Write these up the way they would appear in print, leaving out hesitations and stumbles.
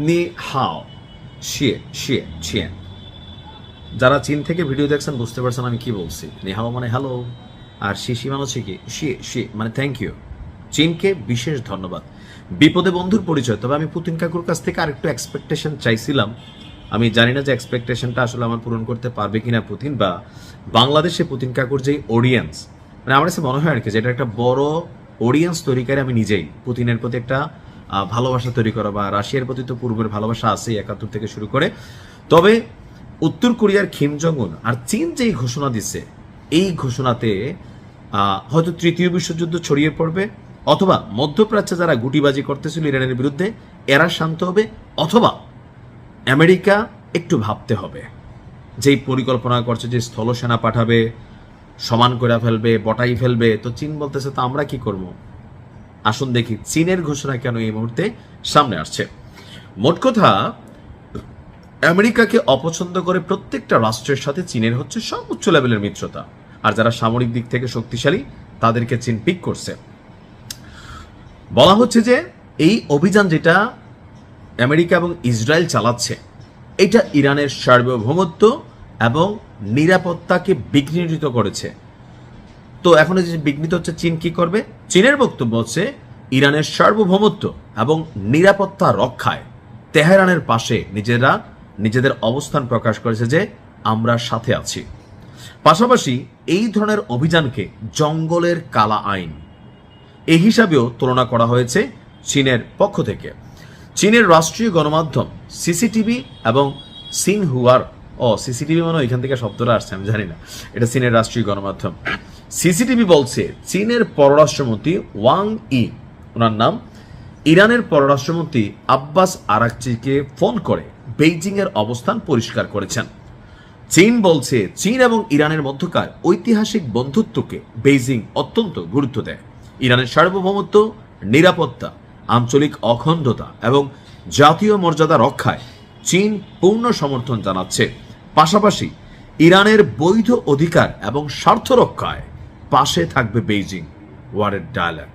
নি হাও শিয়ে শিয়ে ছিয়েন। যারা চীন থেকে ভিডিও দেখছেন বুঝতে পারছেন আমি কি বলছি। নি হাও মানে হ্যালো, আর শিশি মানে হচ্ছে কি শিয়ে শিয়ে মানে থ্যাংক ইউ। চীনকে বিশেষ ধন্যবাদ। বিপদে বন্ধুর পরিচয়। তবে আমি পুতিন কাকুর কাছ থেকে আরেকটু এক্সপেকটেশন চাইছিলাম। আমি জানি না যে এক্সপেকটেশনটা আসলে আমার পূরণ করতে পারবে কিনা পুতিন, বা বাংলাদেশে পুতিন কাকুর যে অডিয়েন্স, মানে আমার কাছে মনে হয় আর কি যে এটা একটা বড় অডিয়েন্স তৈরি করে আমি নিজেই পুতিনের প্রতি একটা ভালোবাসা তৈরি করা, বা রাশিয়ার প্রতি তো পূর্বের ভালোবাসা আছেই 71 থেকে শুরু করে। তবে উত্তর কোরিয়ার কিম জং উন আর চীন যেই ঘোষণা দিচ্ছে, এই ঘোষণাতে হয়তো তৃতীয় বিশ্বযুদ্ধ ছড়িয়ে পড়বে, অথবা মধ্যপ্রাচ্যে যারা গুটিবাজি করতেছিল ইরানের বিরুদ্ধে এরা শান্ত হবে, অথবা আমেরিকা একটু ভাবতে হবে। যেই পরিকল্পনা করছে যে স্থলসেনা পাঠাবে, সমান করে ফেলবে, বটাই ফেলবে, তো চীন বলতেছে তো আমরা কি করব। আসুন দেখি চীনের ঘোষণা কেন এই মুহূর্তে সামনে আসছে। মোট কথা, আমেরিকাকে অপছন্দ করে প্রত্যেকটা রাষ্ট্রের সাথে চীনের হচ্ছে সর্বোচ্চ লেভেলের মিত্রতা, আর যারা সামরিক দিক থেকে শক্তিশালী তাদেরকে চীন পিক করছে। বলা হচ্ছে যে এই অভিযান যেটা আমেরিকা এবং ইসরায়েল চালাচ্ছে, এটা ইরানের সার্বভৌমত্ব এবং নিরাপত্তাকে বিঘ্নিত করেছে। তো এখন যে বিঘ্নিত হচ্ছে, চীন কি করবে? চীনের বক্তব্য হচ্ছে ইরানের সার্বভৌমত্ব এবং নিরাপত্তা রক্ষায় তেহরানের পাশে নিজেদের অবস্থান প্রকাশ করেছে যে আমরা সাথে আছি। পাশাপাশি এই ধরনের অভিযানকে জঙ্গলের কালা আইন এই হিসাবেও তুলনা করা হয়েছে চীনের পক্ষ থেকে। চীনের রাষ্ট্রীয় গণমাধ্যম সিসিটিভি এবং সিনহুয়ার, সিসিটিভি মানে এখান থেকে শব্দটা আসছে আমি জানি না, এটা চীনের রাষ্ট্রীয় গণমাধ্যম। সিসিটিভি বলছে চীনের পররাষ্ট্রমন্ত্রী ওয়াং ই, ওনার নাম, ইরানের পররাষ্ট্রমন্ত্রী আব্বাস আরাকচিকে ফোন করে বেইজিং এর অবস্থান পরিষ্কার করেছেন। চীন বলছে চীন এবং ইরানের মধ্যকার ঐতিহাসিক বন্ধুত্বকে বেইজিং অত্যন্ত গুরুত্ব দেয়। ইরানের সার্বভৌমত্ব, নিরাপত্তা, আঞ্চলিক অখণ্ডতা এবং জাতীয় মর্যাদা রক্ষায় চীন পূর্ণ সমর্থন জানাচ্ছে। পাশাপাশি ইরানের বৈধ অধিকার এবং স্বার্থ রক্ষায় পাশে থাকবে বেইজিং। ওয়ারের ডায়ালগ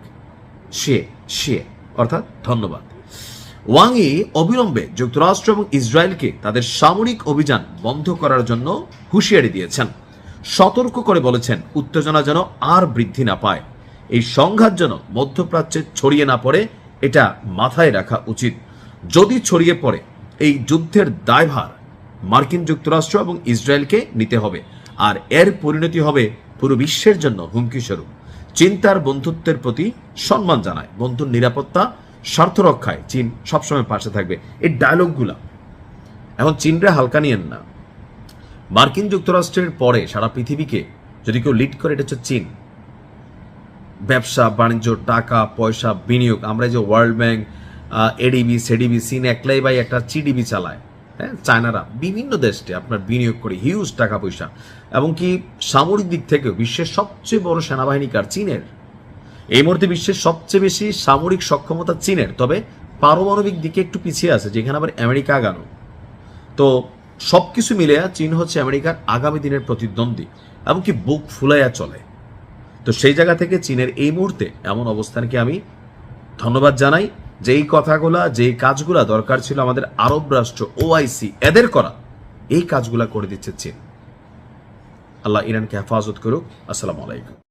সে অর্থাৎ ধন্যবাদ। ওয়াং ই অবিলম্বে যুক্তরাষ্ট্র এবং ইসরায়েলকে তাদের সামরিক অভিযান বন্ধ করার জন্য হুঁশিয়ারি দিয়েছেন। সতর্ক করে বলেছেন উত্তেজনা যেন আর বৃদ্ধি না পায়, এই সংঘাত যেন মধ্যপ্রাচ্যে ছড়িয়ে না পড়ে, এটা মাথায় রাখা উচিত। যদি ছড়িয়ে পড়ে, এই যুদ্ধের দায়ভার মার্কিন যুক্তরাষ্ট্র এবং ইসরায়েলকে নিতে হবে, আর এর পরিণতি হবে পুরো বিশ্বের জন্য হুমকি স্বরূপ। চীন তার বন্ধুত্বের প্রতি সম্মান জানায়, বন্ধুর নিরাপত্তা স্বার্থ রক্ষায় চীন সবসময় পাশে থাকবে। এই ডায়লগগুলা এখন চীনরা হালকা নিয়েন না। মার্কিন যুক্তরাষ্ট্রের পরে সারা পৃথিবীকে যদি কেউ লিড করে, এটা হচ্ছে চীন। ব্যবসা বাণিজ্য, টাকা পয়সা, বিনিয়োগ, আমরা যে ওয়ার্ল্ড ব্যাংক, এডিবি সেডিবি, চীন একলাই বাই একটা চিডিবি চালায়। হ্যাঁ, চায়নারা বিভিন্ন দেশে আপনার বিনিয়োগ করে হিউজ টাকা পয়সা, এবং কি সামরিক দিক থেকেও বিশ্বের সবচেয়ে বড় সেনাবাহিনী কার? চীনের। এই মুহূর্তে বিশ্বের সবচেয়ে বেশি সামরিক সক্ষমতা চীনের, তবে পারমাণবিক দিকে একটু পিছিয়ে আছে, যেখানে আবার আমেরিকা আগানো। তো সবকিছু মিলে চীন হচ্ছে আমেরিকার আগামী দিনের প্রতিদ্বন্দ্বী, এমনকি বুক ফুলাইয়া চলে। তো সেই জায়গা থেকে চীনের এই মুহূর্তে এমন অবস্থানকে আমি ধন্যবাদ জানাই। যেই কথাগুলা, যেই কাজগুলা দরকার ছিল আমাদের আরব রাষ্ট্র ওআইসি এদের করা, এই কাজগুলা করে দিচ্ছে চীন। আল্লাহ ইরানকে হেফাজত করুক। আসসালামু আলাইকুম।